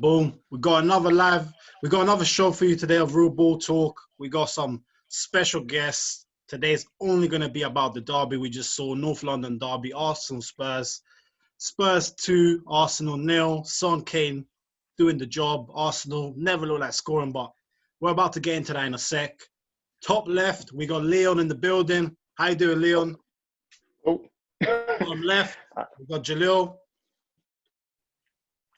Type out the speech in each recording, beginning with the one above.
Boom. We got another show for you today of Real Ball Talk. We got some special guests. Today's only going to be about the derby we just saw, North London derby, Arsenal Spurs. Spurs 2, Arsenal 0. Son Kane doing the job. Arsenal never look like scoring, but we're about to get into that in a sec. Top left, we got Leon in the building. How you doing, Leon? Oh. Bottom left, we got Jalil.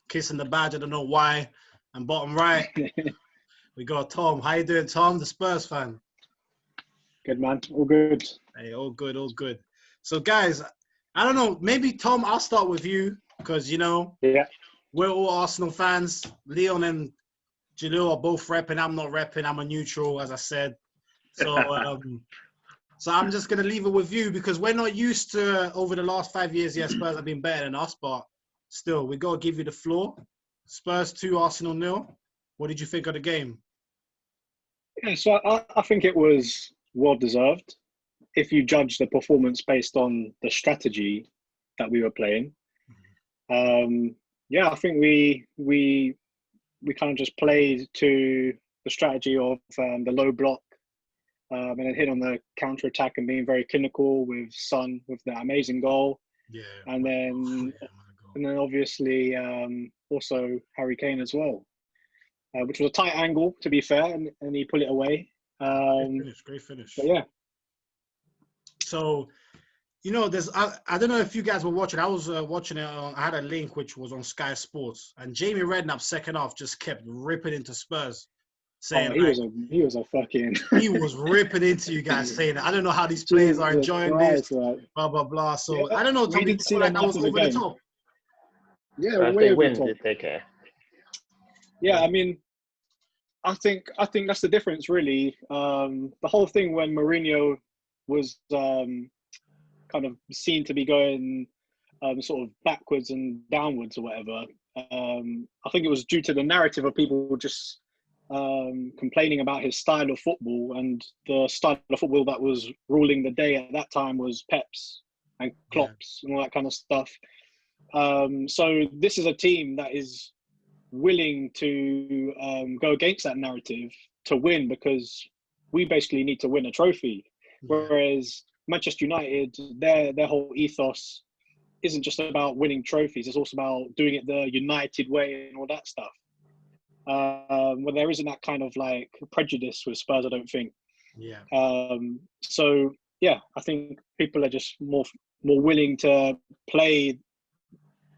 Kissing the badge, I don't know why. And bottom right, we got Tom. How you doing, Tom? The Spurs fan. Good, man. All good. Hey, all good, all good. So, guys, I don't know. Maybe, Tom, I'll start with you because, we're all Arsenal fans. Leon and Jalil are both repping. I'm not repping. I'm a neutral, as I said. So, so I'm just going to leave it with you because we're not used to, over the last 5 years, Spurs have been better than us, but still, we got to give you the floor. Spurs 2, Arsenal 0. What did you think of the game? Yeah, so I think it was well-deserved. If you judge the performance based on the strategy that we were playing. I think we kind of just played to the strategy of the low block and then hit on the counter-attack and being very clinical with Son with that amazing goal. Yeah. And then obviously also Harry Kane as well, which was a tight angle, to be fair, and he pulled it away. Great finish. But yeah. So, I don't know if you guys were watching. I was watching it. I had a link which was on Sky Sports, and Jamie Redknapp second half just kept ripping into Spurs, saying he was a fucking. He was ripping into you guys, saying, "I don't know how these players are enjoying this." Blah blah blah. So I don't know. Tommy, didn't see like that I was after the over the game. top. Yeah, if way they over win, the top. they take care. Yeah, I mean, I think that's the difference, really. The whole thing when Mourinho was kind of seen to be going sort of backwards and downwards or whatever. I think it was due to the narrative of people just complaining about his style of football, and the style of football that was ruling the day at that time was Pep's and Klopp's and all that kind of stuff. So this is a team that is willing to go against that narrative to win, because we basically need to win a trophy. Whereas Manchester United, their whole ethos isn't just about winning trophies. It's also about doing it the United way and all that stuff. Well, there isn't that kind of like prejudice with Spurs, I don't think. Yeah. So yeah, I think people are just more willing to play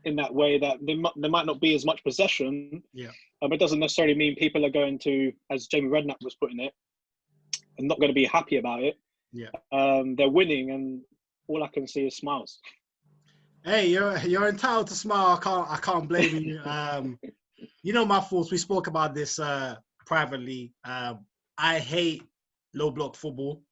in that way, that there might not be as much possession. Yeah. But it doesn't necessarily mean people are going to, as Jamie Redknapp was putting it, and not going to be happy about it. Yeah. They're winning, and all I can see is smiles. Hey, you're entitled to smile. I can't blame you. My thoughts. We spoke about this privately. I hate low block football.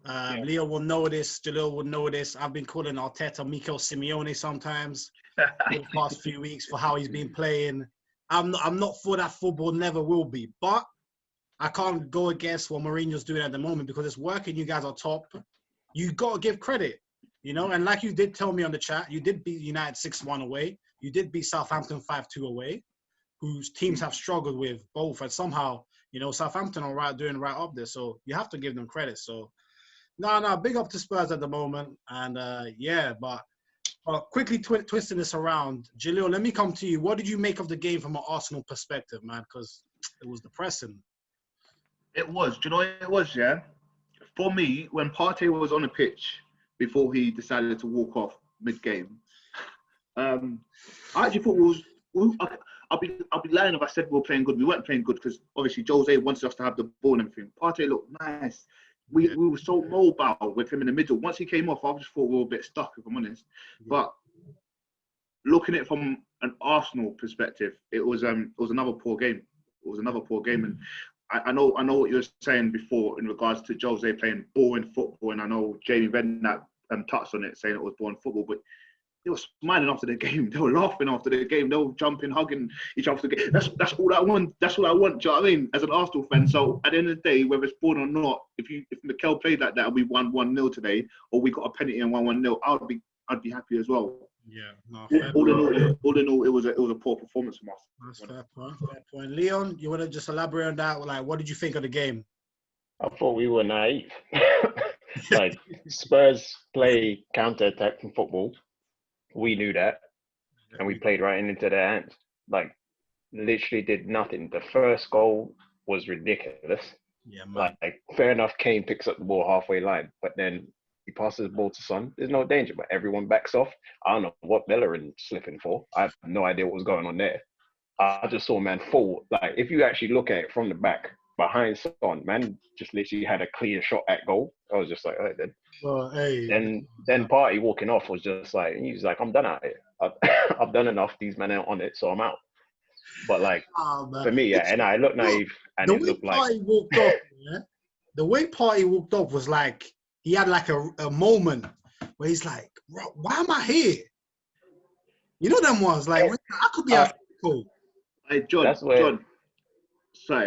Leo will know this. Jalil will know this. I've been calling Arteta Mikel Simeone sometimes for the past few weeks for how he's been playing. I'm not for that football. Never will be. But I can't go against what Mourinho's doing at the moment because it's working. You guys are top. You got to give credit, And like you did tell me on the chat, you did beat United 6-1 away. You did beat Southampton 5-2 away, whose teams have struggled with both. And somehow, Southampton are doing right up there. So you have to give them credit. So, no, big up to Spurs at the moment. And, but quickly twisting this around, Jalil, let me come to you. What did you make of the game from an Arsenal perspective, man? Because it was depressing. It was. Do you know what it was, yeah? For me, when Partey was on the pitch before he decided to walk off mid-game, I actually thought I'll be lying if I said we were playing good. We weren't playing good because obviously Jose wanted us to have the ball and everything. Partey looked nice. We were so mobile with him in the middle. Once he came off, I just thought we were a bit stuck, if I'm honest. But looking at it from an Arsenal perspective, it was another poor game. And I know what you were saying before in regards to Jose playing boring football, and I know Jamie Redknapp touched on it, saying it was boring football, but they were smiling after the game. They were laughing after the game. They were jumping, hugging each other after the game. That's all I want. That's all I want. Do you know what I mean? As an Arsenal fan. So at the end of the day, whether it's boring or not, if Mikel played like that and we won 1-0 today, or we got a penalty and won 1-0, I'd be happy as well. Yeah, no, All in all, it was a poor performance from us. that's fair point. Fair point. Leon, you want to just elaborate on that? Like, what did you think of the game? I thought we were naive. Like, Spurs play counter-attacking football. We knew that, and we played right into their hands. Like, literally did nothing. The first goal was ridiculous. Yeah, man. Like, fair enough, Kane picks up the ball halfway line, but then he passes the ball to Son. There's no danger, but everyone backs off. I don't know what Bellerin slipping for. I have no idea what was going on there. I just saw man fall. Like, if you actually look at it from the back, behind Son, man just literally had a clear shot at goal. I was just like, all right, then. Well, hey. Then Partey walking off was just like, he's like, I'm done out here. I've done enough. These men are on it, so I'm out. But like, for me, yeah, and I looked naive, and it looked like Partey walked off, yeah, the way Partey walked off was like he had like a moment where he's like, why am I here? You know them ones like I could be a cool. Hey John,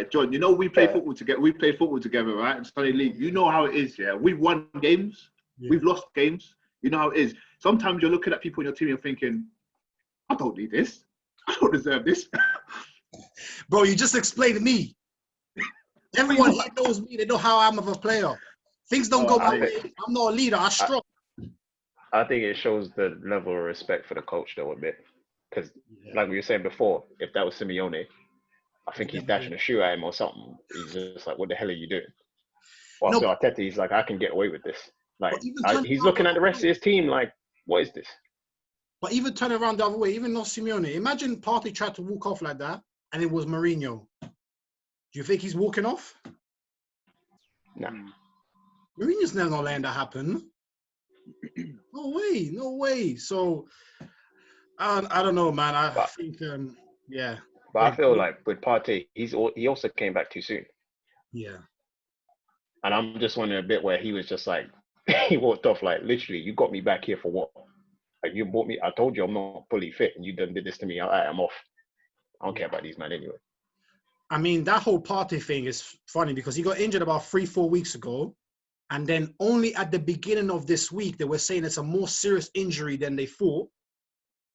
John, you know we play football together. We play football together, right? In Sunday League. You know how it is, yeah. We've won games, we've lost games. You know how it is. Sometimes you're looking at people in your team and you're thinking, I don't need this. I don't deserve this. Bro, you just explained to me. Everyone here knows me. They know how I'm of a player. Things don't go my way. I'm not a leader. I struggle. I think it shows the level of respect for the coach, though, a bit. Because, like we were saying before, if that was Simeone, I think he's dashing a shoe at him or something. He's just like, what the hell are you doing? Well, so Arteta, he's like, I can get away with this. Like, he's looking at the rest of his team like, what is this? But even turn around the other way, even not Simeone. Imagine Partey tried to walk off like that, and it was Mourinho. Do you think he's walking off? No. Mourinho's never not letting that happen. No way, no way. So, I don't know, man. I think, yeah. But I feel like with Partey, he also came back too soon. Yeah. And I'm just wondering a bit where he was just like, he walked off like, literally, you got me back here for what? Like, you bought me, I told you I'm not fully fit, and you done did this to me. I'm off. I don't care about these men anyway. I mean, that whole Partey thing is funny because he got injured about 3-4 weeks ago. And then only at the beginning of this week, they were saying it's a more serious injury than they thought.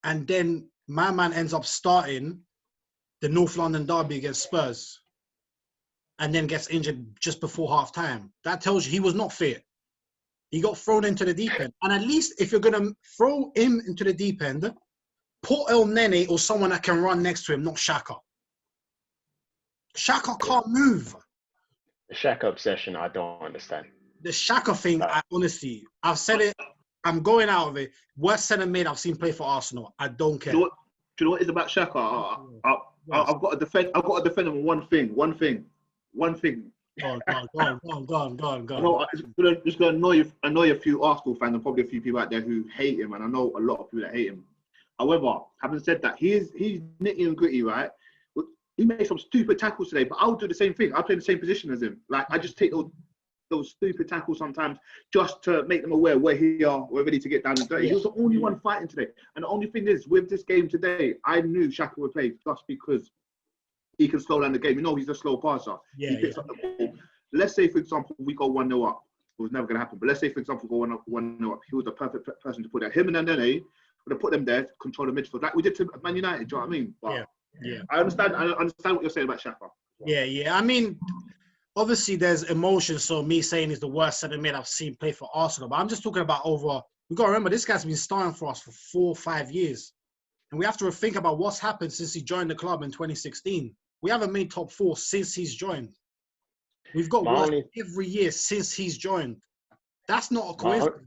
And then my man ends up starting the North London derby against Spurs and then gets injured just before half-time. That tells you he was not fit. He got thrown into the deep end. And at least if you're going to throw him into the deep end, put El Nene or someone that can run next to him, not Xhaka. Xhaka can't move. The Xhaka obsession, I don't understand. The Xhaka thing, honestly, I've said it. I'm going out of it. Worst centre mid I've seen play for Arsenal. I don't care. Do you know what is about Xhaka? I've got to defend. I've got to defend him on one thing. Go on. It's gonna annoy a few Arsenal fans and probably a few people out there who hate him, and I know a lot of people that hate him. However, having said that, he's nitty and gritty, right? He made some stupid tackles today, but I'll do the same thing. I'll play the same position as him. Like, I just take those stupid tackles sometimes just to make them aware where we're ready to get down and dirty. He was the only one fighting today. And the only thing is, with this game today, I knew Xhaka would play just because he can slow down the game. You know, he's a slow passer. He picks up the ball. Let's say, for example, we go 1-0 up. It was never going to happen. But let's say, for example, we go 1-0 up. He was the perfect person to put there. Him and Nene would have put them there to control the midfield. Like we did to Man United, do you know what I mean? But I understand what you're saying about Xhaka. Yeah. I mean, obviously there's emotion, so me saying he's the worst centre mid I've seen play for Arsenal. But I'm just talking about over. We've got to remember, this guy's been starting for us for 4 or 5 years. And we have to think about what's happened since he joined the club in 2016. We haven't made top 4 since he's joined. We've got worse every year since he's joined. That's not a coincidence.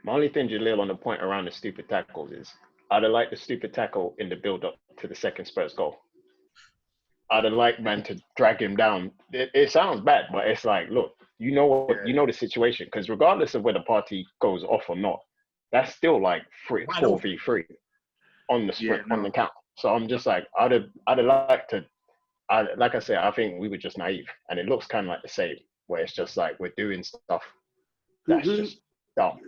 My only thing, Jalil, on the point around the stupid tackles is I'd have liked the stupid tackle in the build-up to the second Spurs goal. I'd have liked man to drag him down. It sounds bad, but it's like, look, you know the situation, because regardless of whether Partey goes off or not, that's still like 4v3 on the sprint, on the count. So I'm just like, I'd have liked to. Like I said, I think we were just naive, and it looks kind of like the same, where it's just like we're doing stuff that's just dumb.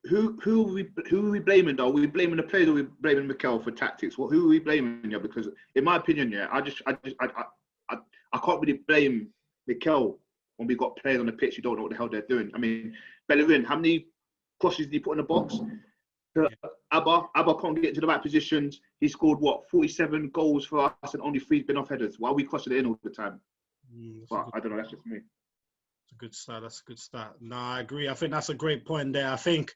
Who are we blaming though? Are we blaming the players or are we blaming Mikel for tactics? Well, who are we blaming here? Because in my opinion, I can't really blame Mikel when we got players on the pitch who don't know what the hell they're doing. I mean, Bellerin, how many crosses did he put in the box? to Abba can't get to the right positions. He scored, 47 goals for us and only 3 been off headers. Why are we crossing it in all the time? But I don't know, that's just me. That's a good start. That's a good start. No, I agree. I think that's a great point there. I think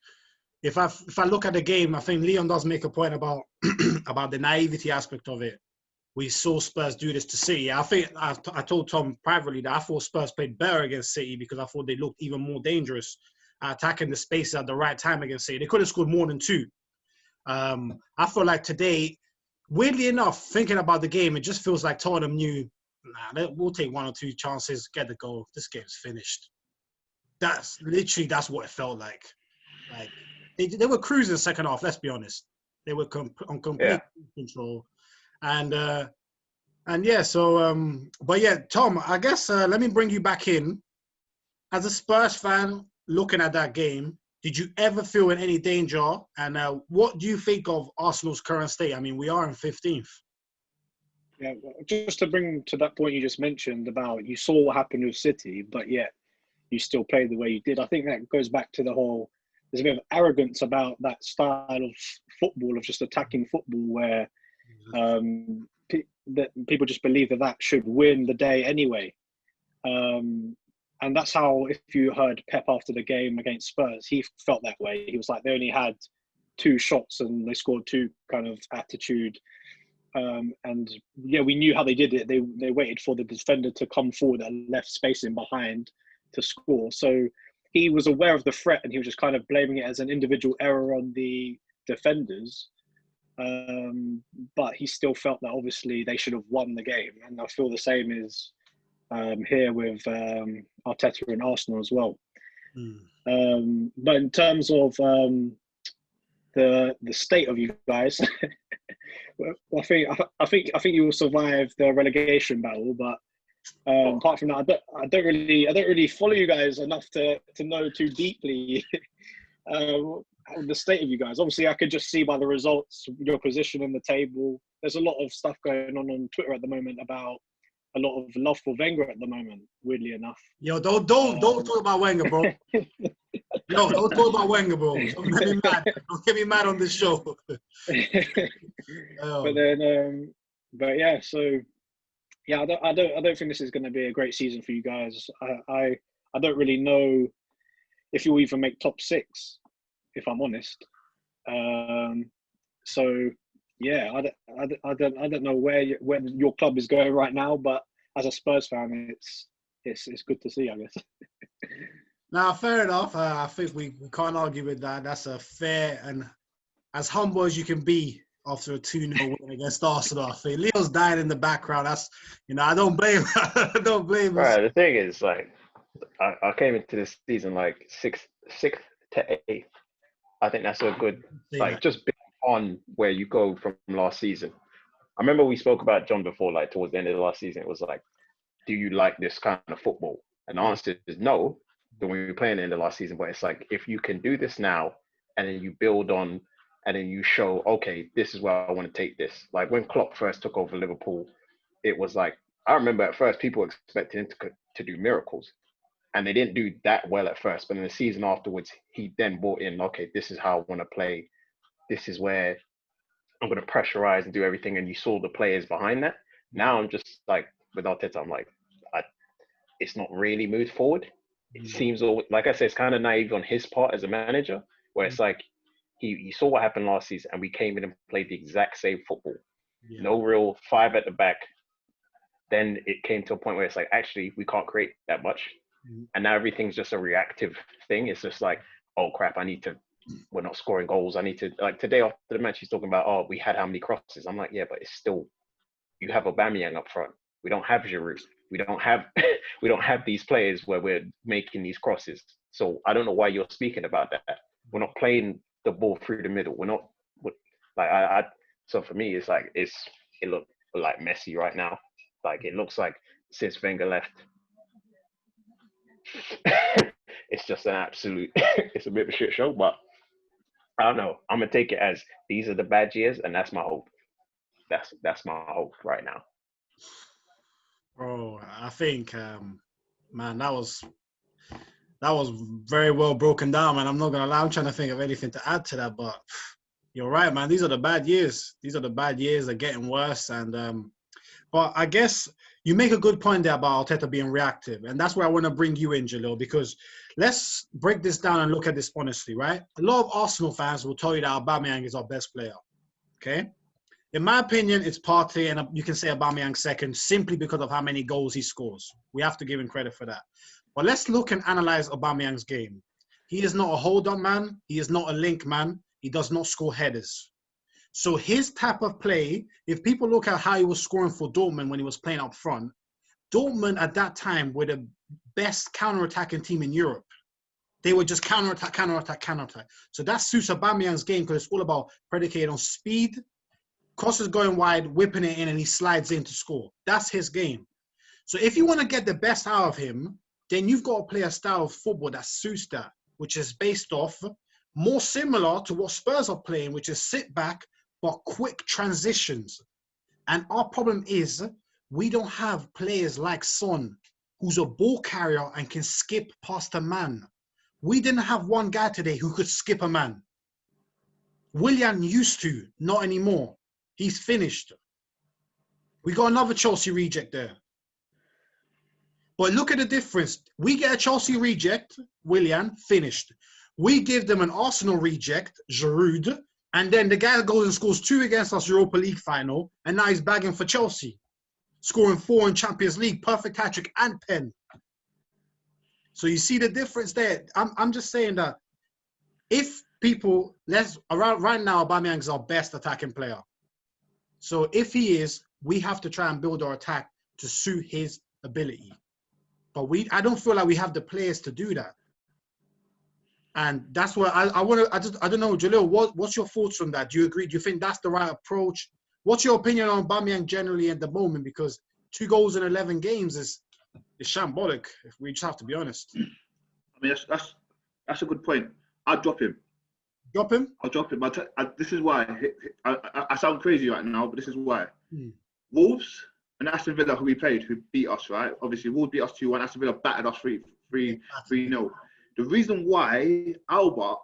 if I look at the game, I think Leon does make a point about about the naivety aspect of it. We saw Spurs do this to City. I think I told Tom privately that I thought Spurs played better against City because I thought they looked even more dangerous at attacking the spaces at the right time against City. They could have scored more than 2. I feel like today, weirdly enough, thinking about the game, it just feels like Tottenham knew, we'll take 1 or 2 chances, get the goal. This game's finished. That's what it felt like. Like they were cruising the second half. Let's be honest. They were on complete control, and yeah. So, but yeah, Tom, I guess let me bring you back in. As a Spurs fan, looking at that game, did you ever feel in any danger? And what do you think of Arsenal's current state? I mean, we are in 15th. Yeah, just to bring to that point you just mentioned about you saw what happened with City, but yet you still played the way you did. I think that goes back to the whole, there's a bit of arrogance about that style of football, of just attacking football, where that people just believe that should win the day anyway. And that's how, if you heard Pep after the game against Spurs, he felt that way. He was like, they only had 2 shots and they scored 2 kind of attitude. And yeah, we knew how they did it. They waited for the defender to come forward and left space in behind to score. So he was aware of the threat and he was just kind of blaming it as an individual error on the defenders. But he still felt that obviously they should have won the game. And I feel the same is here with Arteta and Arsenal as well. But in terms of the state of you guys, I think you will survive the relegation battle. But apart from that, I don't really follow you guys enough to know too deeply the state of you guys. Obviously, I could just see by the results your position in the table. There's a lot of stuff going on Twitter at the moment about a lot of love for Wenger at the moment. Weirdly enough. Yo, don't talk about Wenger, bro. Yo, don't talk about Wenger, bro. Don't get me mad. Don't get me mad on this show. But then, but yeah. So yeah, I don't think this is going to be a great season for you guys. I don't really know if you'll even make top 6, if I'm honest. So yeah, I don't know where your club is going right now, but as a Spurs fan, it's good to see, I guess. Now, fair enough. I think we can't argue with that. That's a fair and as humble as you can be after a 2-0 win against Arsenal. I think Leo's dying in the background. That's, I don't blame I don't blame us. Right, the thing is, like, I came into this season like 6th to 8th. I think that's a good, like, just on where you go from last season. I remember we spoke about John before, like towards the end of the last season. It was like, do you like this kind of football? And the answer is no. When we were playing in the last season, but it's like, if you can do this now and then you build on and then you show, okay, this is where I want to take this. Like when Klopp first took over Liverpool, it was like, I remember at first people expected him to do miracles and they didn't do that well at first. But in the season afterwards, he then brought in, okay, this is how I want to play. This is where I'm going to pressurize and do everything. And you saw the players behind that. Now I'm just like, with Arteta, I'm like, it's not really moved forward. It seems, like I said, it's kind of naive on his part as a manager, where it's like he saw what happened last season and we came in and played the exact same football. Yeah. No real 5 at the back. Then it came to a point where it's like, actually, we can't create that much. And now everything's just a reactive thing. It's just like, oh, crap, we're not scoring goals. I need to, like today after the match, he's talking about, oh, we had how many crosses? I'm like, yeah, but it's still, you have Aubameyang up front. We don't have Giroud. We don't have these players where we're making these crosses. So I don't know why you're speaking about that. We're not playing the ball through the middle. We're not like so for me, it's like it looks like messy right now. Like it looks like since Wenger left, it's just an absolute. It's a bit of a shit show, but I don't know. I'm gonna take it as these are the bad years, and that's my hope. That's my hope right now. Bro, I think, man, that was That was very well broken down, man. I'm not gonna lie. I'm trying to think of anything to add to that, but you're right, man. These are the bad years. These are the bad years. They're getting worse, and but I guess you make a good point there about Arteta being reactive, and that's where I want to bring you in, Jalil, because let's break this down and look at this honestly, right? A lot of Arsenal fans will tell you that Aubameyang is our best player. Okay. In my opinion, it's Partey, and you can say Aubameyang second simply because of how many goals he scores. We have to give him credit for that. But let's look and analyze Aubameyang's game. He is not a hold-up man. He is not a link man. He does not score headers. So his type of play, if people look at how he was scoring for Dortmund when he was playing up front, Dortmund at that time were the best counter-attacking team in Europe. They were just counter-attack, counter-attack, counter-attack. So that suits Aubameyang's game because it's all about predicated on speed, crosses going wide, whipping it in, and he slides in to score. That's his game. So if you want to get the best out of him, then you've got to play a style of football that suits that, which is based off more similar to what Spurs are playing, which is sit back, but quick transitions. And our problem is we don't have players like Son, who's a ball carrier and can skip past a man. We didn't have one guy today who could skip a man. Willian used to, not anymore. He's finished. We got another Chelsea reject there. But look at the difference. We get a Chelsea reject, Willian, finished. We give them an Arsenal reject, Giroud, and then the guy goes and scores 2 against us Europa League final, and now he's bagging for Chelsea, scoring 4 in Champions League, perfect hat-trick and pen. So you see the difference there. I'm just saying that if people, right now, Aubameyang is our best attacking player. So if he is, we have to try and build our attack to suit his ability. But I don't feel like we have the players to do that. And that's where I don't know, Jalil, what's your thoughts on that? Do you agree? Do you think that's the right approach? What's your opinion on Aubameyang generally at the moment? Because 2 goals in 11 games is shambolic, if we just have to be honest. I mean, that's a good point. I'd drop him. Drop him? I'll drop him. This is why. I sound crazy right now, but this is why. Wolves and Aston Villa, who we played, who beat us, right? Obviously, Wolves beat us 2-1. Aston Villa battered us 3-0. The reason why Aubameyang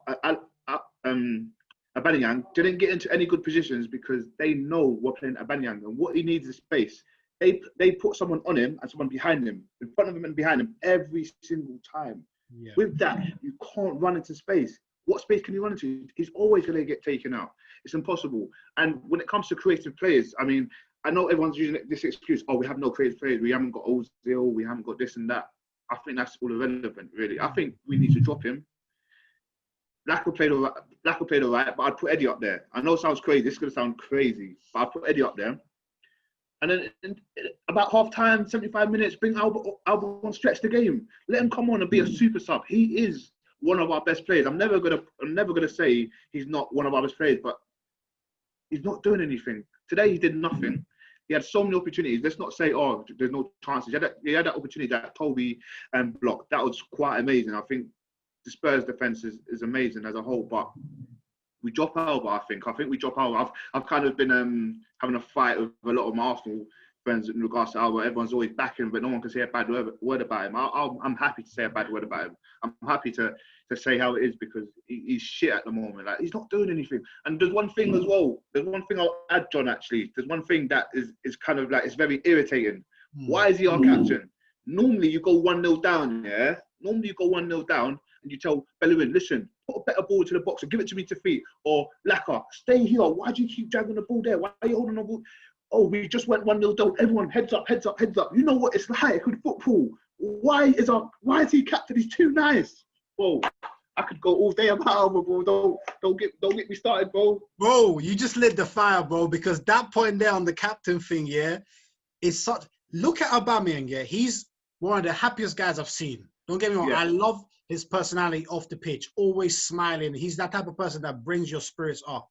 didn't get into any good positions because they know we're playing Aubameyang and what he needs is space. They put someone on him and someone behind him, in front of him and behind him every single time. Yeah. With that, you can't run into space. What space can you run into? He's always going to get taken out. It's impossible. And when it comes to creative players, I mean, I know everyone's using this excuse, oh, we have no creative players, we haven't got Ozil, we haven't got this and that. I think that's all irrelevant, really. I think we need to drop him. Lacko played all right, but I'd put Eddie up there. I know it sounds crazy. This is going to sound crazy, but I'd put Eddie up there. And then about half-time, 75 minutes, bring Albert on, stretch the game. Let him come on and be a super sub. He is one of our best players. I'm never gonna say he's not one of our best players, but he's not doing anything. Today he did nothing. He had so many opportunities. Let's not say, oh, there's no chances. He had that opportunity that Toby blocked. That was quite amazing. I think the Spurs defense is amazing as a whole, but we drop Alba, I think we drop Alba. I've kind of been having a fight with a lot of my Arsenal friends in regards to Alba. Everyone's always backing him, but no one can say a bad word about him. I'm happy to say a bad word about him. I'm happy to say how it is because he's shit at the moment. Like, he's not doing anything. And there's one thing as well. There's one thing I'll add, John, actually. There's one thing that is kind of like, it's very irritating. Why is he our captain? Normally you go 1-0 down, yeah? Normally you go 1-0 down and you tell Bellerin, listen, put a better ball to the box and give it to me to feet. Or Laka, stay here. Why do you keep dragging the ball there? Why are you holding the ball? Oh, we just went 1-0 down. Everyone, heads up, heads up, heads up. You know what it's like with football. Why is he captain? He's too nice. Whoa, I could go all day about him, bro. Don't get me started, bro. Bro, you just lit the fire, bro, because that point there on the captain thing, yeah, is such. Look at Aubameyang, yeah. He's one of the happiest guys I've seen. Don't get me wrong. Yeah. I love his personality off the pitch, always smiling. He's that type of person that brings your spirits up.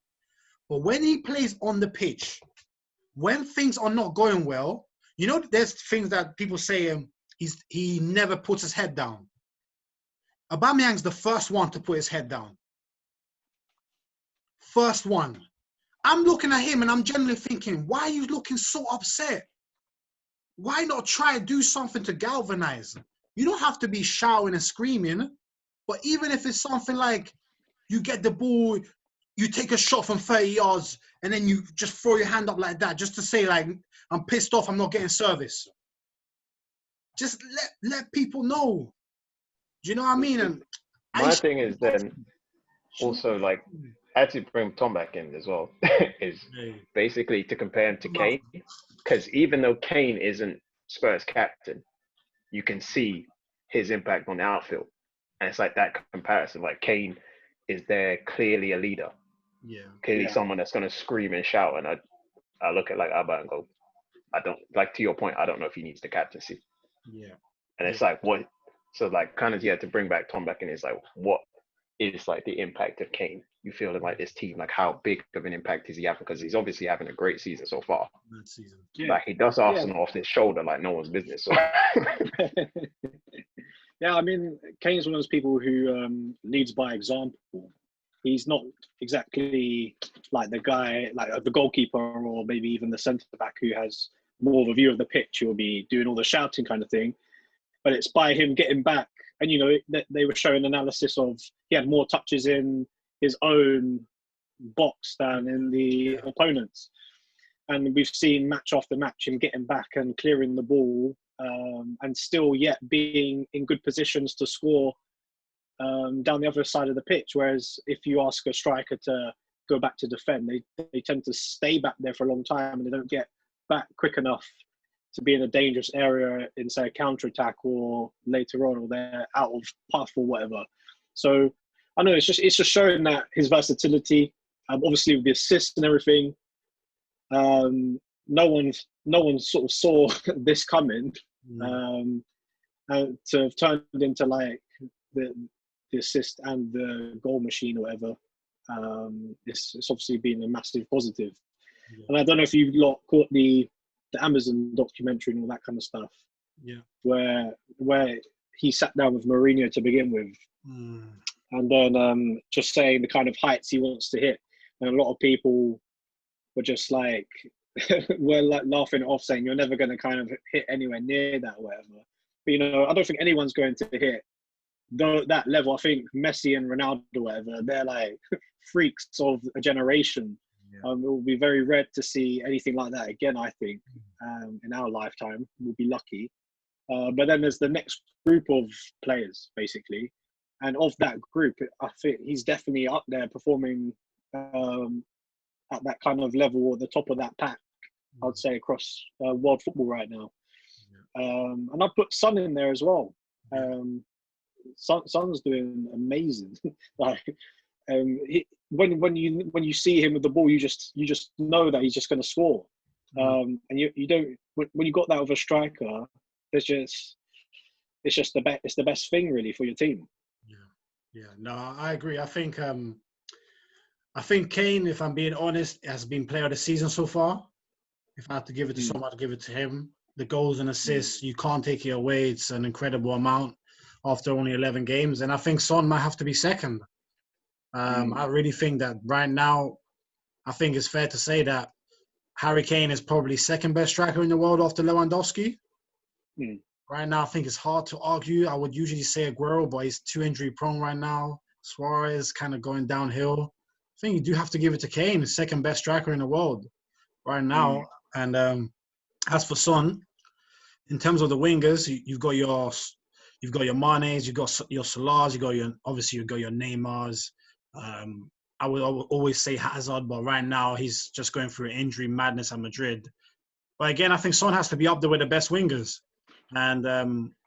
But when he plays on the pitch, when things are not going well, you know, there's things that people say he never puts his head down. Aubameyang's the first one to put his head down. First one. I'm looking at him and I'm generally thinking, why are you looking so upset? Why not try and do something to galvanize? You don't have to be shouting and screaming, but even if it's something like you get the ball, you take a shot from 30 yards, and then you just throw your hand up like that, just to say, like, I'm pissed off, I'm not getting service. Just let people know. Do you know what I mean? And my thing is then also, like, I had to bring Tom back in as well, is basically to compare him to Kane. Because even though Kane isn't Spurs captain, you can see his impact on the outfield. And it's like that comparison. Like, Kane is there clearly a leader. Yeah. Clearly someone that's going to scream and shout. And I look at, like, Abba and go, I don't, like, to your point, I don't know if he needs the captaincy. Yeah. And it's like, what? So, like, kind of, to bring back Tom back in is like, what is, like, the impact of Kane? You feel like this team, like, how big of an impact is he having? Because he's obviously having a great season so far. Good season. Like, he does Arsenal off his shoulder like no one's business. So. Yeah, I mean, Kane's one of those people who leads by example. He's not exactly like the guy, like the goalkeeper or maybe even the centre back who has more of a view of the pitch. He'll be doing all the shouting kind of thing. But it's by him getting back. And, you know, they were showing analysis of he had more touches in his own box than in the opponent's. And we've seen match after match him getting back and clearing the ball and still yet being in good positions to score down the other side of the pitch. Whereas if you ask a striker to go back to defend, they tend to stay back there for a long time and they don't get back quick enough to be in a dangerous area in, say, a counter-attack or later on, or they're out of path or whatever. So I know it's just showing that his versatility, obviously with the assists and everything. No one sort of saw this coming. And to have turned into like the assist and the goal machine or whatever, it's obviously been a massive positive. Yeah. And I don't know if you lot caught the Amazon documentary and all that kind of stuff. Yeah. Where he sat down with Mourinho to begin with, and then just saying the kind of heights he wants to hit, and a lot of people were just like were like laughing it off, saying you're never going to kind of hit anywhere near that or whatever. But you know, I don't think anyone's going to hit that level. I think Messi and Ronaldo or whatever, they're like freaks of a generation. Yeah. It will be very rare to see anything like that again, I think, in our lifetime. We'll be lucky. But then there's the next group of players, basically. And of that group, I think he's definitely up there performing at that kind of level or the top of that pack, I'd say, across world football right now. And I put Son in there as well. Son's doing amazing. Like, when you see him with the ball, you just know that he's just going to score. And you don't, when you got that with a striker, it's just the best thing really for your team. Yeah. No, I agree. I think Kane, if I'm being honest, has been player of the season so far. If I had to give it to someone, I'd give it to him. The goals and assists, you can't take it away. It's an incredible amount after only 11 games. And I think Son might have to be second. I really think that right now, I think it's fair to say that Harry Kane is probably second best striker in the world after Lewandowski. Right now, I think it's hard to argue. I would usually say Aguero, but he's too injury prone right now. Suarez kind of going downhill. I think you do have to give it to Kane, second best striker in the world right now. And as for Son, in terms of the wingers, you've got your Manes, you've got your Salahs, you've got your Neymars. I would always say Hazard, but right now he's just going through injury madness at Madrid. But again, I think Son has to be up there with the best wingers. And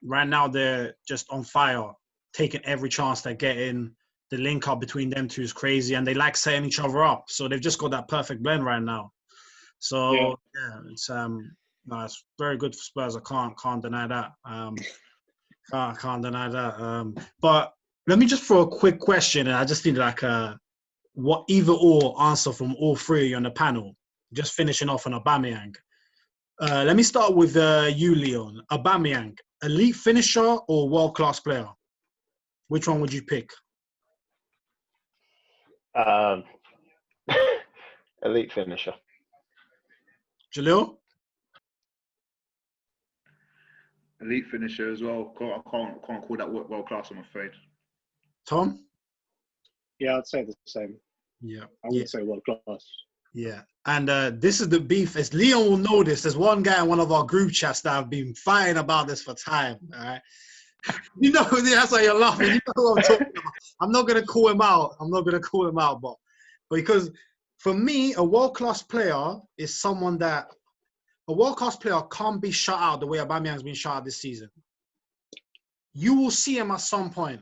right now they're just on fire, taking every chance they're getting. The link up between them two is crazy, and they like setting each other up. So they've just got that perfect blend right now. So it's it's very good for Spurs. I can't deny that. Can't deny that. But let me just throw a quick question, and I just need like a what either or answer from all three of you on the panel. Just finishing off on Aubameyang. Let me start with you, Leon. Aubameyang, elite finisher or world-class player? Which one would you pick? Elite finisher. Jalil? Elite finisher as well. I can't call that world class, I'm afraid. Tom? Yeah, I'd say the same. Yeah. I wouldn't say world class. Yeah. And this is the beef. As Leon will know this, there's one guy in one of our group chats that have been fighting about this for time. All right. You know, that's why you're laughing. You know who I'm talking about. I'm not going to call him out. But because for me, a world-class player is someone that a world-class player can't be shut out the way Aubameyang's been shut out this season. You will see him at some point.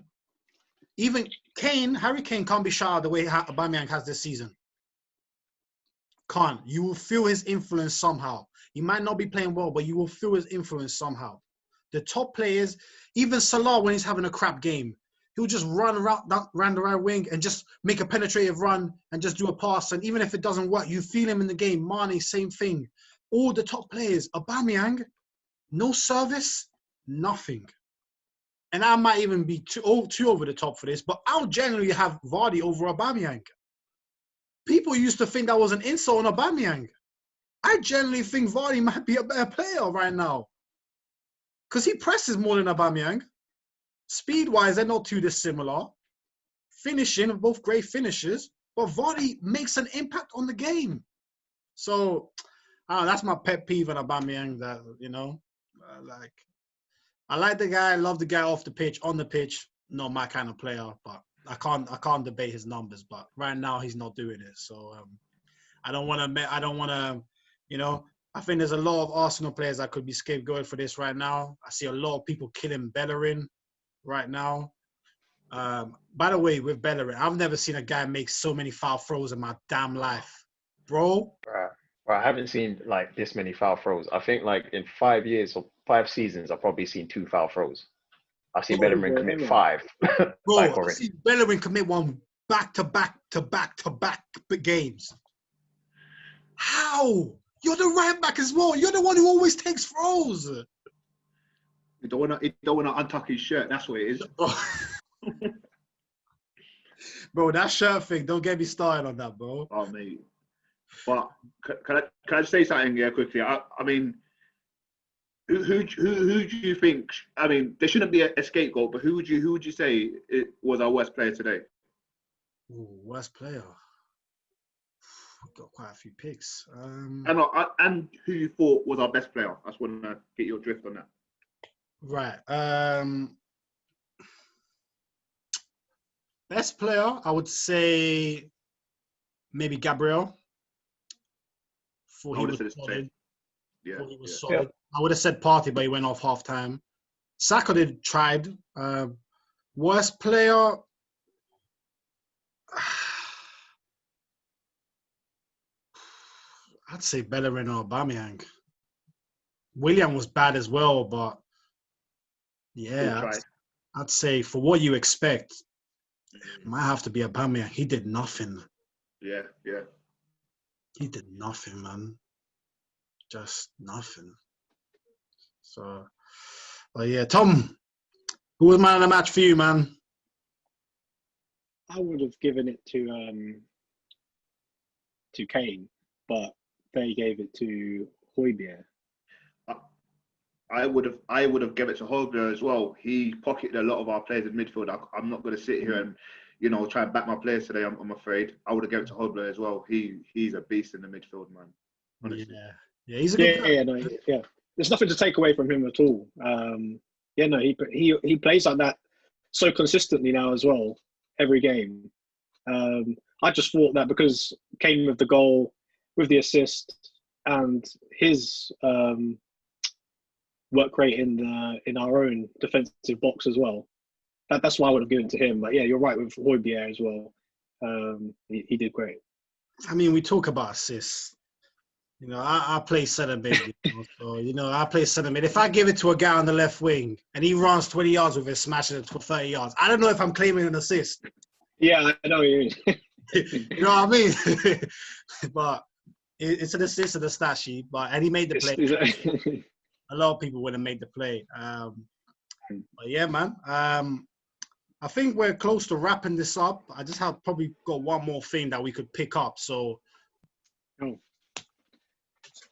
Even Harry Kane can't be shut out the way Aubameyang has this season. Can't. You will feel his influence somehow. He might not be playing well, but you will feel his influence somehow. The top players, even Salah when he's having a crap game, he'll just run around the right wing and just make a penetrative run and just do a pass. And even if it doesn't work, you feel him in the game. Mane, same thing. All the top players. Aubameyang, no service, nothing. And I might even be too over the top for this, but I'll generally have Vardy over Aubameyang. People used to think that was an insult on Aubameyang. I generally think Vardy might be a better player right now. Because he presses more than Aubameyang. Speed-wise, they're not too dissimilar. Finishing, both great finishes. But Vardy makes an impact on the game. So, that's my pet peeve on Aubameyang. That, you know, I like the guy, love the guy off the pitch, on the pitch. Not my kind of player, but I can't debate his numbers. But right now, he's not doing it. So, I don't want to, you know, I think there's a lot of Arsenal players that could be scapegoated for this right now. I see a lot of people killing Bellerin right now. By the way, with Bellerin, I've never seen a guy make so many foul throws in my damn life. Bro. I haven't seen like this many foul throws. I think like in 5 years or 5 seasons, I've probably seen 2 foul throws. I've seen Bellerin commit 5. Bro, like I've seen Bellerin commit one back-to-back games. How? You're the right back as well. You're the one who always takes throws. You don't want to untuck his shirt. That's what it is. Bro, that shirt thing, don't get me started on that, bro. Oh, mate. But can I just say something here quickly? I mean, who do you think? I mean, there shouldn't be a scapegoat, but who would you say it was our worst player today? Ooh, worst player. We've got quite a few picks. And who you thought was our best player? I just want to get your drift on that. Right. Best player, I would say maybe Gabriel. I would have said the same. Yeah. He was solid. I would have said Partey, but he went off half-time. Saka tried. Worst player... I'd say Bellerin or Aubameyang. William was bad as well, but yeah, I'd say for what you expect, it might have to be Aubameyang. He did nothing. Yeah. He did nothing, man. Just nothing. So, but yeah, Tom, who was man of the match for you, man? I would have given it to Kane, but they gave it to Højbjerg. I would have given it to Højbjerg as well. He pocketed a lot of our players in midfield. I'm not going to sit here and, you know, try and back my players today. I'm afraid. I would have given it to Højbjerg as well. He's a beast in the midfield, man. Honestly. Yeah, he's a good player. Yeah. There's nothing to take away from him at all. He plays like that so consistently now as well, every game. I just thought that because Kane with the goal, with the assist, and his work rate in our own defensive box as well. That's why I would have given it to him. But yeah, you're right with Højbjerg as well. He did great. I mean, we talk about assists. You know, I play centre mid. I play centre mid. If I give it to a guy on the left wing and he runs 20 yards with it, smashing it for 30 yards, I don't know if I'm claiming an assist. Yeah, I know what you mean. You know what I mean? But it's an assist in the stat sheet. And he made the play. A lot of people would have made the play. But yeah, man. I think we're close to wrapping this up. I just have probably got one more thing that we could pick up. So,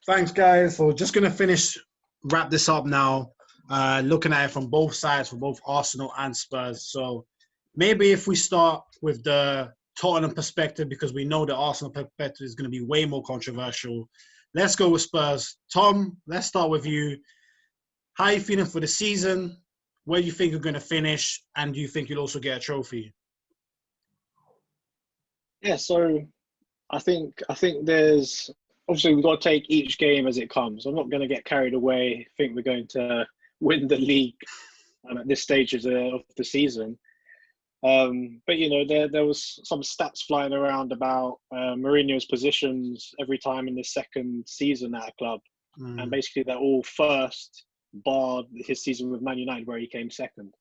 thanks, guys. So just going to wrap this up now. looking at it from both sides, for both Arsenal and Spurs. So maybe if we start with the Tottenham perspective, because we know the Arsenal perspective is going to be way more controversial. Let's go with Spurs. Tom, let's start with you. How are you feeling for the season? Where do you think you're going to finish? And do you think you'll also get a trophy? Yeah, so I think there's obviously we've got to take each game as it comes. I'm not going to get carried away. I think we're going to win the league at this stage of the season. But you know, there was some stats flying around about Mourinho's positions every time in the second season at a club, and basically they're all first, bar his season with Man United where he came second.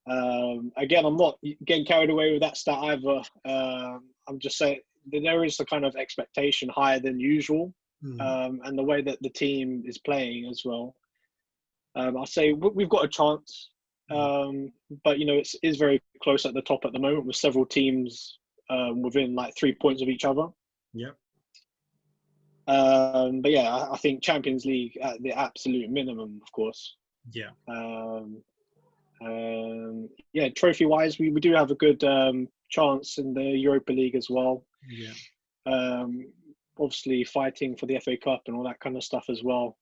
Again, I'm not getting carried away with that stat either. I'm just saying that there is a kind of expectation higher than usual, and the way that the team is playing as well. I'll say we've got a chance, but you know it is very close at the top at the moment with several teams within like 3 points of each other. Yep. But yeah, I think Champions League at the absolute minimum, of course. Yeah. Yeah, trophy-wise, we do have a good chance in the Europa League as well. Yeah. Obviously, fighting for the FA Cup and all that kind of stuff as well.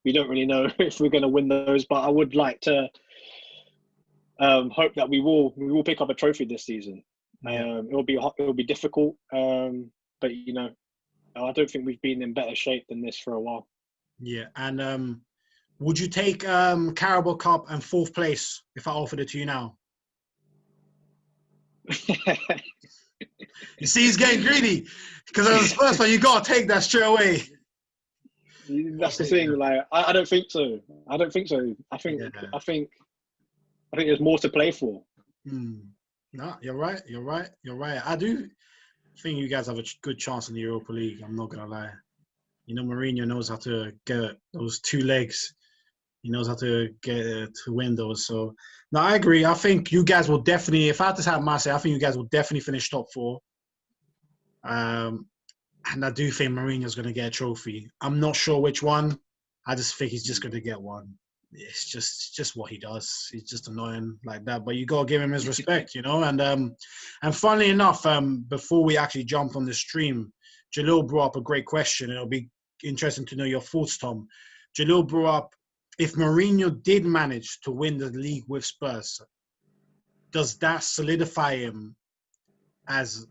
We don't really know if we're going to win those, but I would like to hope that we will pick up a trophy this season. Yeah. It'll be difficult, but you know, I don't think we've been in better shape than this for a while. Yeah, and would you take Carabao Cup and 4th place if I offered it to you now? You see, he's getting greedy because as a Spurs fan, you gotta take that straight away. That's the thing. Like, I don't think so. I don't think so. I think there's more to play for. No, you're right. I do think you guys have a good chance in the Europa League. I'm not gonna lie. You know, Mourinho knows how to get those 2 legs. He knows how to get to win those. So, no, I agree. I think you guys will definitely, if I had to have my say, I think you guys will definitely finish top 4. And I do think Mourinho's going to get a trophy. I'm not sure which one. I just think he's just going to get one. It's just what he does. He's just annoying like that. But you got to give him his respect, you know. And funnily enough, before we actually jump on the stream, Jalil brought up a great question. It'll be interesting to know your thoughts, Tom. Jalil brought up, if Mourinho did manage to win the league with Spurs, does that solidify him as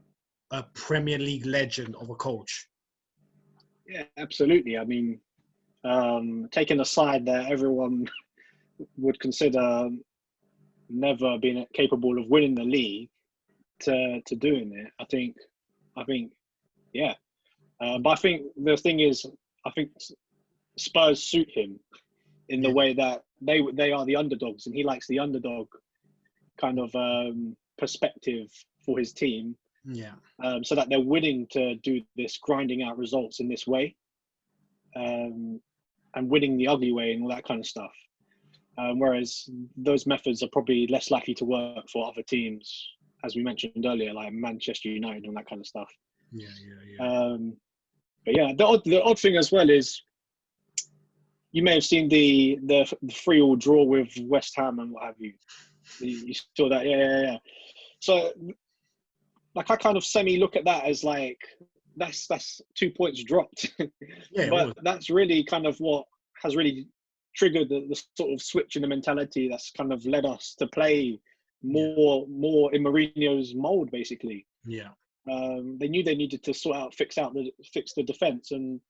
a Premier League legend of a coach? Yeah, absolutely. I mean, taking aside that everyone would consider never being capable of winning the league to doing it, I think, yeah. But I think the thing is, I think Spurs suit him in the way that they are the underdogs, and he likes the underdog kind of perspective for his team. Yeah. So that they're willing to do this grinding out results in this way, and winning the ugly way and all that kind of stuff. Whereas those methods are probably less likely to work for other teams, as we mentioned earlier, like Manchester United and that kind of stuff. Yeah. But yeah, the odd thing as well is, you may have seen the 3-3 draw with West Ham and what have you. You saw that, yeah. So, like, I kind of semi-look at that as like, that's 2 points dropped. Yeah, but that's really kind of what has really triggered the sort of switch in the mentality that's kind of led us to play more in Mourinho's mold, basically. Yeah. They knew they needed to fix the defence, and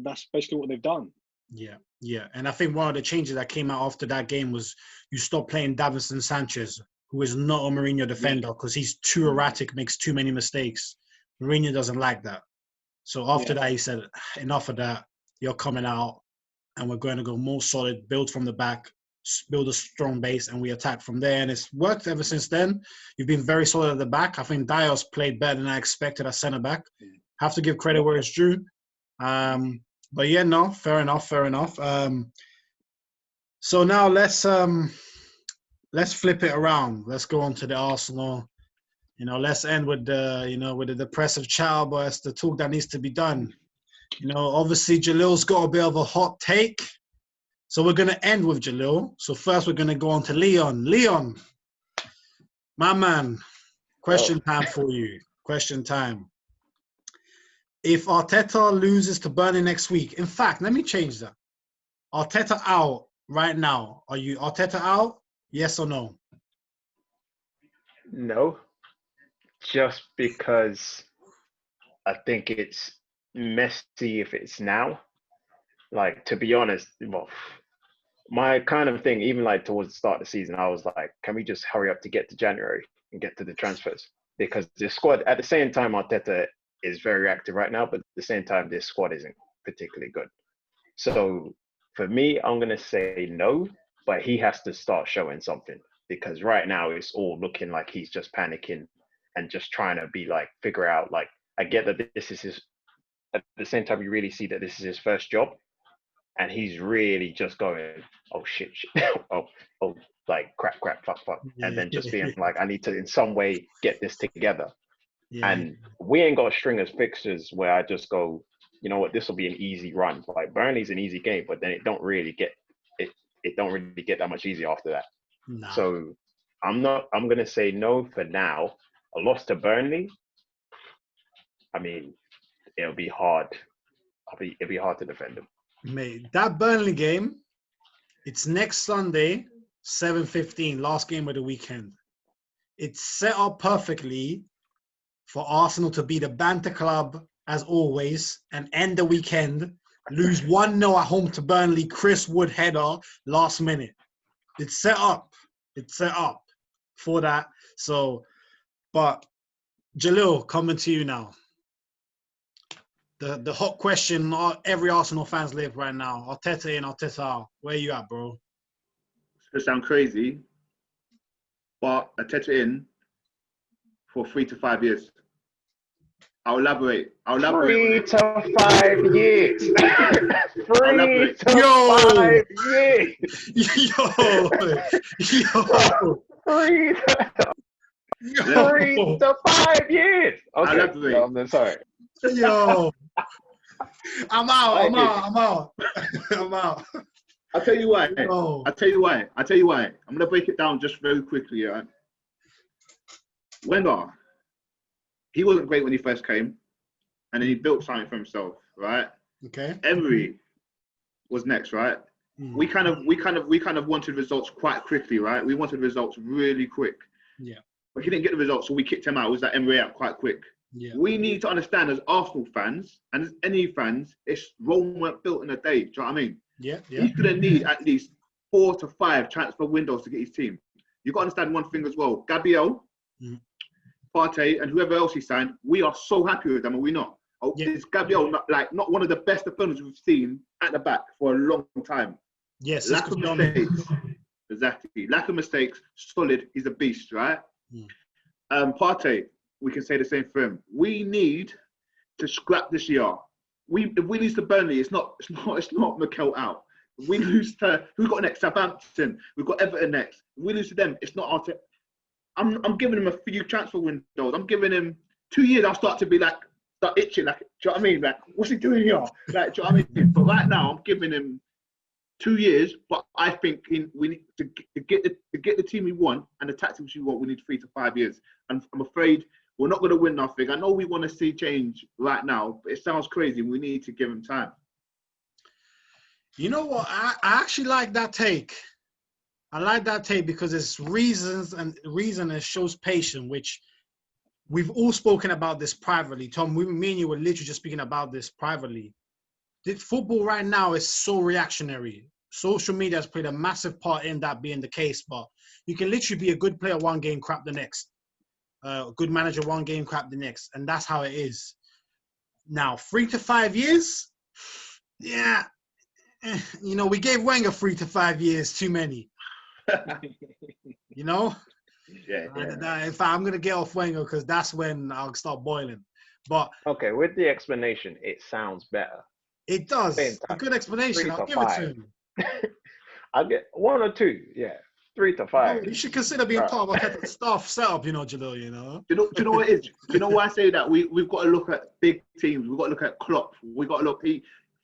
that's basically what they've done. Yeah. And I think one of the changes that came out after that game was you stopped playing Davinson Sanchez, who is not a Mourinho defender, because he's too erratic, makes too many mistakes. Mourinho doesn't like that. So after that, he said, enough of that. You're coming out, and we're going to go more solid, build from the back, build a strong base, and we attack from there. And it's worked ever since then. You've been very solid at the back. I think Dias played better than I expected at centre-back. Have to give credit where it's due. But yeah, no, fair enough. So now let's flip it around. Let's go on to the Arsenal. You know, let's end with the depressive child, but it's the talk that needs to be done. You know, obviously Jalil's got a bit of a hot take. So we're going to end with Jalil. So first we're going to go on to Leon. Leon, my man, question time for you. Question time. If Arteta loses to Burnley next week, in fact, let me change that. Arteta out right now. Are you Arteta out? Yes or no? No, just because I think it's messy if it's now. Like, to be honest, well, my kind of thing, even like towards the start of the season, I was like, can we just hurry up to get to January and get to the transfers? Because the squad, at the same time, Arteta is very active right now, but at the same time, this squad isn't particularly good. So for me, I'm going to say no, but he has to start showing something, because right now it's all looking like he's just panicking and just trying to be like, figure out, like, I get that this is his, at the same time, you really see that this is his first job. And he's really just going, oh, shit. oh, like, crap, fuck. And then just being like, I need to, in some way, get this together. Yeah. And we ain't got a string of fixtures where I just go, you know what, this will be an easy run. Like, Burnley's an easy game, but then it don't really get that much easier after that. Nah. So I'm going to say no for now. A loss to Burnley, I mean, it'll be hard. It'll be hard to defend them. Mate, that Burnley game, it's next Sunday, 7:15, last game of the weekend. It's set up perfectly for Arsenal to be the banter club, as always, and end the weekend, lose 1-0 at home to Burnley, Chris Wood header, last minute. It's set up. It's set up for that. So, but Jalil, coming to you now. The hot question every Arsenal fans live right now. Arteta in, Arteta out. Where you at, bro? It's going to sound crazy, but Arteta in for 3 to 5 years. I'll elaborate. 3 to 5 years. 3 to 5 years. Three to 5 years. Okay, I'm sorry. Yo, I'm out. I'll tell you why. I'll tell you why. I'm gonna break it down just very quickly. Right? Wenger, he wasn't great when he first came, and then he built something for himself, right? Okay. Emery was next, right? We kind of wanted results quite quickly, right? We wanted results really quick. Yeah. But he didn't get the results, so we kicked him out. It was that Emery out quite quick. Yeah. We need to understand as Arsenal fans and as any fans, Rome weren't built in a day. Do you know what I mean? Yeah. He's going to need at least 4 to 5 transfer windows to get his team. You've got to understand one thing as well. Gabriel, Partey, and whoever else he signed, we are so happy with them, are we not? Is Gabriel not one of the best defenders we've seen at the back for a long time? Yes. Lack of mistakes. Exactly. Lack of mistakes. Solid. He's a beast, right? Partey, we can say the same for him. We need to scrap this year. If we lose to Burnley, it's not Mikel out. If we lose to who's got next? Southampton. We've got Everton next. If we lose to them, it's not Arteta. I'm giving him a few transfer windows. I'm giving him 2 years. I'll start itching. Like, do you know what I mean? Like, what's he doing here? Like, do you know what I mean? But right now, I'm giving him 2 years. But I think we need to get the team we want and the tactics we want. We need 3 to 5 years. And I'm afraid we're not going to win nothing. I know we want to see change right now, but it sounds crazy. We need to give him time. You know what? I actually like that take. I like that take because it's reason it shows patience, which we've all spoken about this privately. Tom, me and you were literally just speaking about this privately. Football right now is so reactionary. Social media has played a massive part in that being the case, but you can literally be a good player one game, crap the next. Good manager one game, crap the next. And that's how it is. Now, 3 to 5 years? Yeah. You know, we gave Wenger 3 to 5 years, too many. You know? Yeah. If I'm going to get off Wenger, because that's when I'll start boiling. But okay, with the explanation, it sounds better. It does. A good explanation. I'll give it to him. I'll get 1 or 2. Yeah. 3 to 5. You should consider being part of our staff setup, you know, Jalil, you know? Do you know what it is? Do you know why I say that? We've got to look at big teams. We've got to look at Klopp. We've got to look.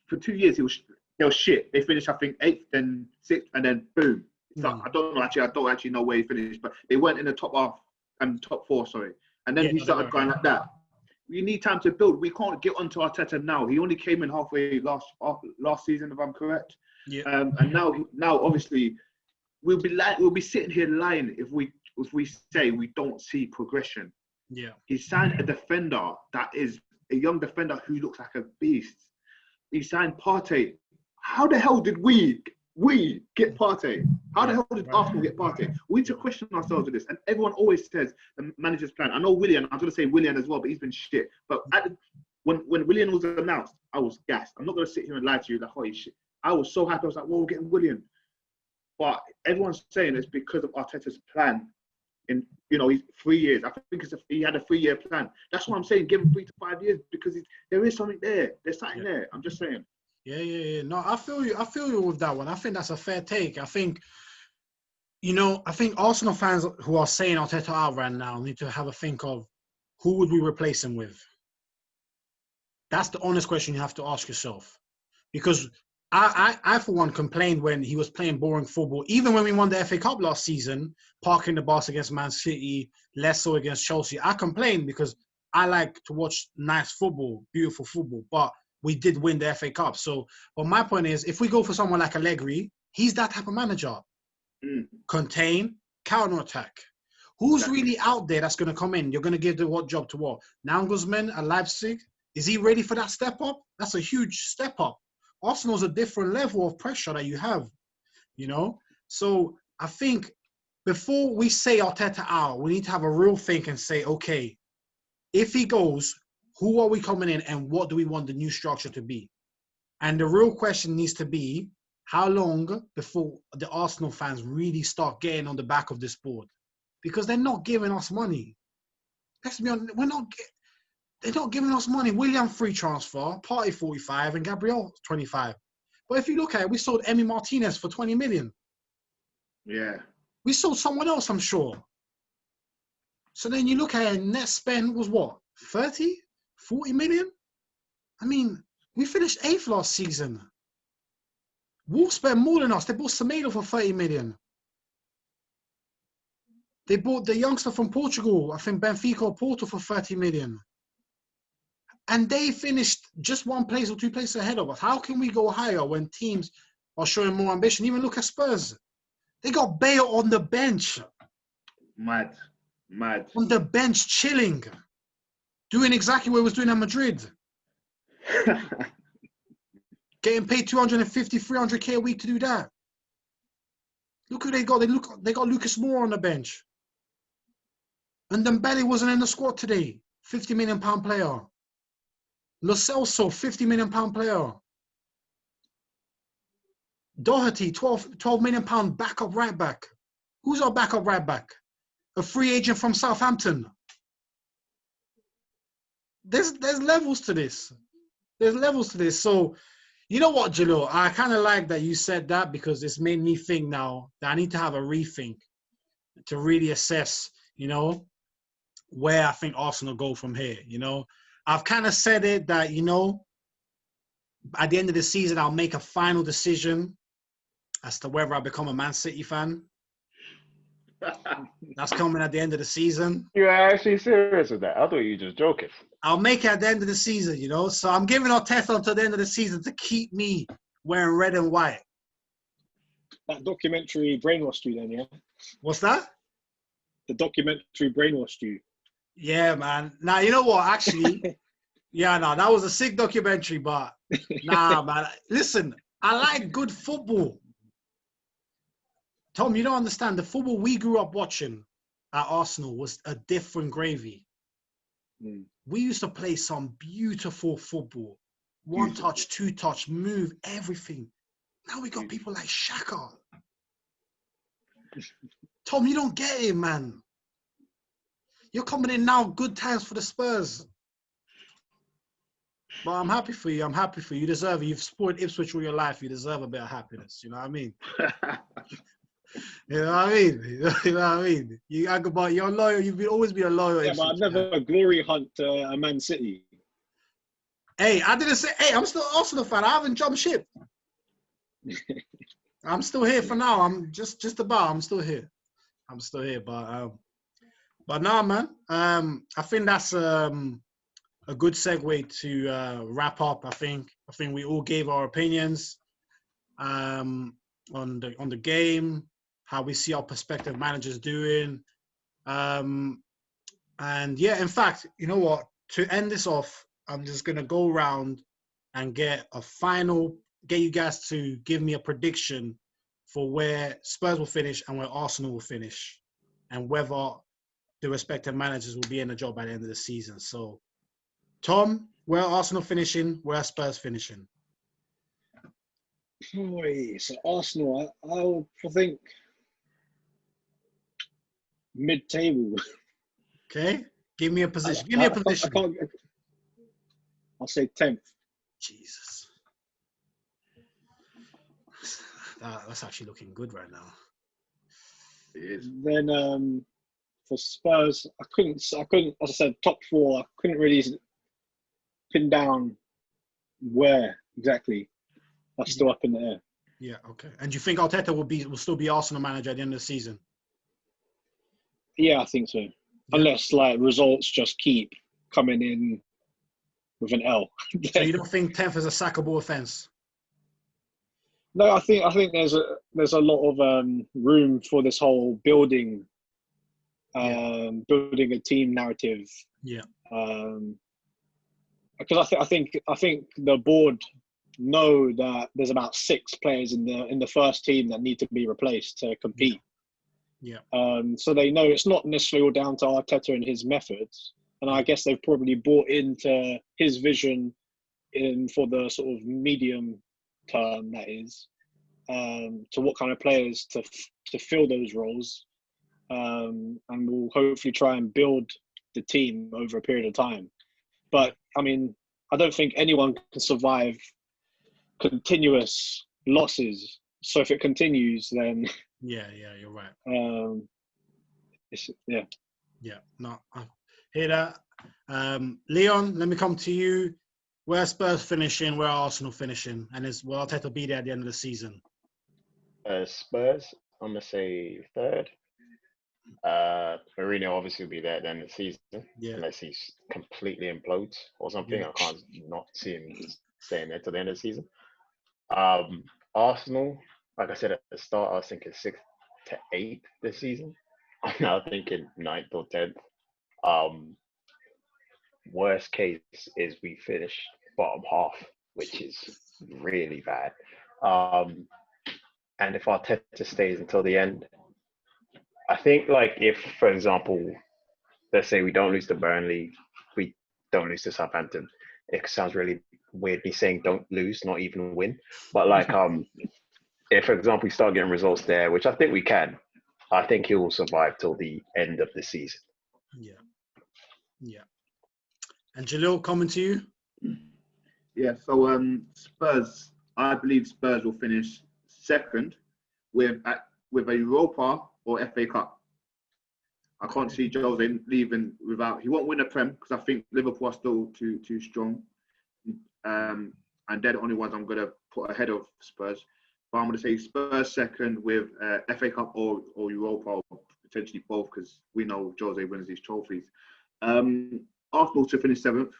For 2 years, he was they were shit. They finished, I think, 8th, then 6th, and then boom. So I don't actually know where he finished, but they weren't in the top half and top 4, sorry. And then he started going like that. We need time to build. We can't get onto Arteta now. He only came in halfway last season, if I'm correct. Yeah. And now obviously we'll be sitting here lying if we say we don't see progression. Yeah. He signed a defender that is a young defender who looks like a beast. He signed Partey. How the hell did we get Partey? How the hell did Arsenal get Partey? We need to question ourselves with this. And everyone always says the manager's plan. I know Willian. I'm going to say Willian as well, but he's been shit. But when Willian was announced, I was gassed. I'm not going to sit here and lie to you like, holy shit. I was so happy. I was like, well, we're getting Willian. But everyone's saying it's because of Arteta's plan. In he's 3 years. I think he had a 3-year plan. That's what I'm saying. Give him 3 to 5 years because there is something there. There's something there. I'm just saying. Yeah. No, I feel you with that one. I think that's a fair take. I think, I think Arsenal fans who are saying Arteta out right now need to have a think of who would we replace him with? That's the honest question you have to ask yourself. Because I for one, complained when he was playing boring football. Even when we won the FA Cup last season, parking the bus against Man City, less so against Chelsea. I complained because I like to watch nice football, beautiful football. But we did win the FA Cup. So, but my point is, if we go for someone like Allegri, he's that type of manager. Contain, counter-attack. Who's really out there that's going to come in? You're going to give the what job to what? Nagelsmann at Leipzig? Is he ready for that step up? That's a huge step up. Arsenal's a different level of pressure that you have, So I think before we say Arteta out, we need to have a real think and say, okay, if he goes, who are we coming in and what do we want the new structure to be? And the real question needs to be, how long before the Arsenal fans really start getting on the back of this board? Because they're not giving us money. Let's be honest, they're not giving us money. Willian free transfer, Partey 45 and Gabriel 25. But if you look at it, we sold Emi Martinez for 20 million. Yeah. We sold someone else, I'm sure. So then you look at it, net spend was what? 30? 40 million? I mean, we finished 8th last season. Wolves spent more than us. They bought Semedo for 30 million. They bought the youngster from Portugal, I think Benfica or Porto for 30 million. And they finished just 1 place or 2 places ahead of us. How can we go higher when teams are showing more ambition? Even look at Spurs. They got Bale on the bench. Mad. On the bench, chilling. Doing exactly what he was doing at Madrid. Getting paid 250, 300k a week to do that. Look who they got. They got Lucas Moura on the bench. And Dembele wasn't in the squad today. £50 million player. Lo Celso, £50 million player. Doherty, £12 million backup right back. Who's our backup right back? A free agent from Southampton. There's levels to this. So, you know what, Jalil? I kind of like that you said that because it's made me think now that I need to have a rethink to really assess, where I think Arsenal go from here, I've kind of said it that, at the end of the season, I'll make a final decision as to whether I become a Man City fan. That's coming at the end of the season. You're actually serious with that? I thought you were just joking. I'll make it at the end of the season, So I'm giving Arteta until the end of the season to keep me wearing red and white. That documentary brainwashed you then, yeah? What's that? The documentary brainwashed you. Yeah, man. Now, you know what? Actually, that was a sick documentary, but nah, man. Listen, I like good football. Tom, you don't understand. The football we grew up watching at Arsenal was a different gravy. We used to play some beautiful football. 1 touch, 2 touch, move, everything. Now we got people like Xhaka. Tom, you don't get it, man. You're coming in now, good times for the Spurs. But I'm happy for you. You deserve it. You've supported Ipswich all your life. You deserve a bit of happiness. You know what I mean? You know what I mean? You're loyal. You've always been a loyal. Yeah, but I've never a glory hunt a Man City. Hey, I didn't say. Hey, I'm still an Arsenal fan. I haven't jumped ship. I'm still here for now. I'm just about. I'm still here. But nah, man. I think that's a good segue to wrap up. I think we all gave our opinions on the game, how we see our prospective managers doing, and yeah. In fact, you know what? To end this off, I'm just gonna go around and get you guys to give me a prediction for where Spurs will finish and where Arsenal will finish, and whether the respective managers will be in the job by the end of the season. So, Tom, where are Arsenal finishing? Where are Spurs finishing? Boy, so Arsenal, I think mid-table. Okay, give me a position. Give me a position. I'll say 10th. Jesus, that's actually looking good right now. It is. Then for Spurs, I couldn't. As I said, top 4. I couldn't really pin down where exactly. That's still up in the air. Yeah. Okay. And do you think Arteta will still be Arsenal manager at the end of the season? Yeah, I think so. Yeah. Unless results just keep coming in with an L. So you don't think 10th is a sackable offence? No, I think there's a lot of room for this whole building a team narrative. Yeah. Because I think the board know that there's about 6 players in the first team that need to be replaced to compete. Yeah. So they know it's not necessarily all down to Arteta and his methods, and I guess they've probably bought into his vision for the sort of medium term, that is, to what kind of players to fill those roles, and we'll hopefully try and build the team over a period of time. But I mean, I don't think anyone can survive continuous losses. So if it continues, then yeah, you're right. No, I hear that. Leon, let me come to you. Where are Spurs finishing? Where are Arsenal finishing? And will Arteta be there at the end of the season? Spurs, I'm gonna say 3rd. Mourinho obviously will be there at the end of the season, unless he completely implodes or something. I can't not see him staying there till the end of the season. Arsenal, like I said at the start, I was thinking 6th to 8th this season. I'm now thinking 9th or 10th. Worst case is we finish bottom half, which is really bad. And if Arteta stays until the end, I think if, for example, let's say we don't lose to Burnley, we don't lose to Southampton. It sounds really weird me saying don't lose, not even win. But if, for example, we start getting results there, which I think we can, I think he will survive till the end of the season. Yeah. And Jalil, coming to you. Yeah. So Spurs, I believe Spurs will finish 2nd with a Europa or FA Cup. I can't see Jose leaving without. He won't win a Prem because I think Liverpool are still too strong, and they're the only ones I'm gonna put ahead of Spurs. But I'm gonna say Spurs 2nd with FA Cup or Europa, or potentially both, because we know Jose wins these trophies. Arsenal to finish 7th.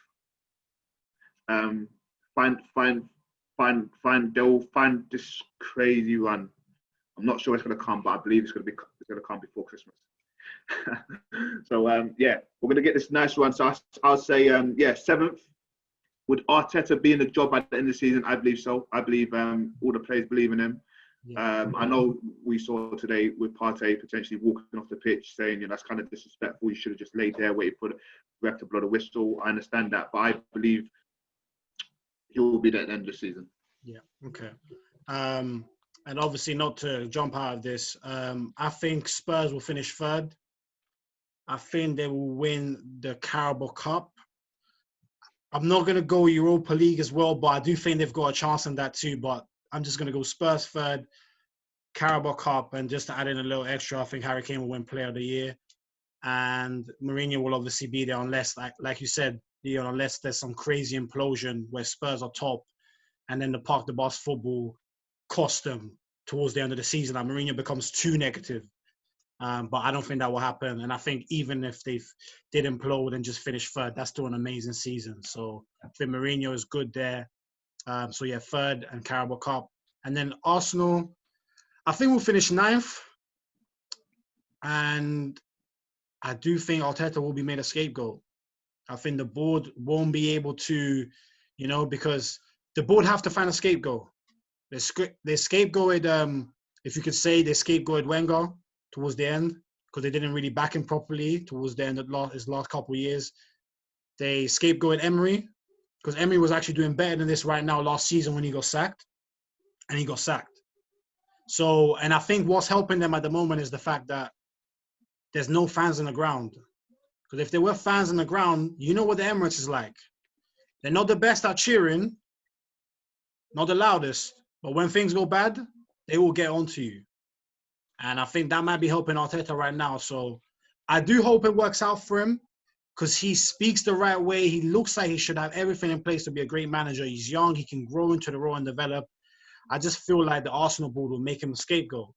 They'll find this crazy run. I'm not sure it's going to come, but I believe it's going to come before Christmas. So we're going to get this nice run. So I'll say 7th. Would Arteta be in the job at the end of the season? I believe so. I believe all the players believe in him. I know we saw today with Partey potentially walking off the pitch saying, that's kind of disrespectful. You should have just laid there, waited for the ref to blow the whistle. I understand that, but I believe he will be there at the end of the season. Yeah. Okay. And obviously, not to jump out of this, I think Spurs will finish 3rd. I think they will win the Carabao Cup. I'm not going to go Europa League as well, but I do think they've got a chance in that too. But I'm just going to go Spurs 3rd, Carabao Cup, and just to add in a little extra, I think Harry Kane will win Player of the Year. And Mourinho will obviously be there unless, like you said, Leon, unless there's some crazy implosion where Spurs are top and then the park the bus football cost them towards the end of the season. That Mourinho becomes too negative. But I don't think that will happen. And I think even if they did implode and just finish third, that's still an amazing season. So I think Mourinho is good there. So yeah, third and Carabao Cup. And then Arsenal, I think we'll finish 9th. And I do think Arteta will be made a scapegoat. I think the board won't be able to, because the board have to find a scapegoat. They scapegoated, if you could say, they scapegoated Wenger towards the end because they didn't really back him properly towards the end of his last couple of years. They scapegoated Emery because Emery was actually doing better than this right now last season when he got sacked. And he got sacked. So, and I think what's helping them at the moment is the fact that there's no fans on the ground. Because if there were fans on the ground, you know what the Emirates is like. They're not the best at cheering, not the loudest, but when things go bad, they will get onto you. And I think that might be helping Arteta right now. So I do hope it works out for him because he speaks the right way. He looks like he should have everything in place to be a great manager. He's young. He can grow into the role and develop. I just feel like the Arsenal board will make him a scapegoat.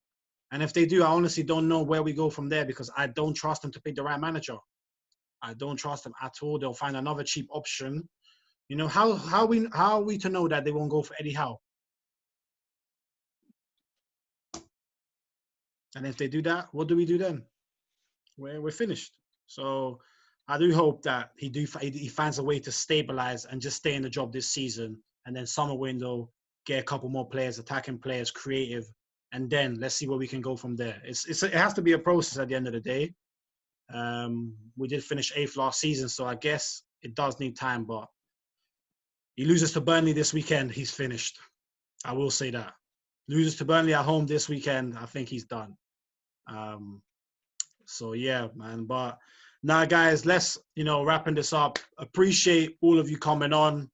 And if they do, I honestly don't know where we go from there because I don't trust them to pick the right manager. I don't trust them at all. They'll find another cheap option. How are we to know that they won't go for Eddie Howe? And if they do that, what do we do then? We're finished. So I do hope that he finds a way to stabilize and just stay in the job this season. And then summer window, get a couple more players, attacking players, creative. And then let's see where we can go from there. It has to be a process at the end of the day. We did finish 8th last season, so I guess it does need time. But he loses to Burnley this weekend, he's finished. I will say that. Loses to Burnley at home this weekend, I think he's done. So yeah, man. But now, guys, let's wrapping this up. Appreciate all of you coming on.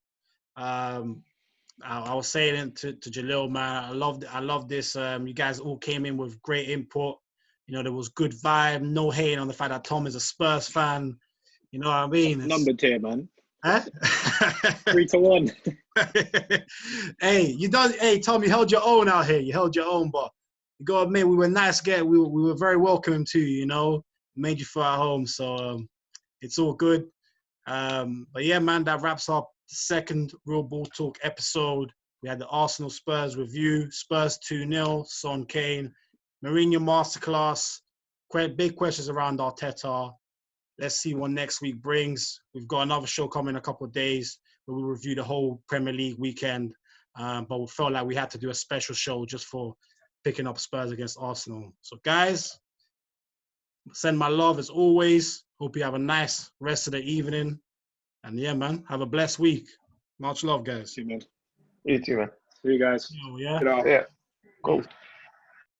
I was saying to Jalil, man, I love this. You guys all came in with great input. There was good vibe, no hating on the fact that Tom is a Spurs fan. You know what I mean? Number tier, man. Huh? 3-1. Hey, Tom, you held your own out here. You held your own, but you gotta admit, we were nice guys. We were very welcoming too, made you feel at home. So it's all good. But yeah, man, that wraps up the second Real Ball Talk episode. We had the Arsenal Spurs review. Spurs 2-0, Son Kane. Mourinho Masterclass. Big questions around Arteta. Let's see what next week brings. We've got another show coming in a couple of days where we'll review the whole Premier League weekend. But we felt like we had to do a special show just for picking up Spurs against Arsenal. So, guys, send my love as always. Hope you have a nice rest of the evening. And yeah, man, have a blessed week. Much love, guys. See you, man. You too, man. See you guys. Yeah. Get out. Yeah. Cool.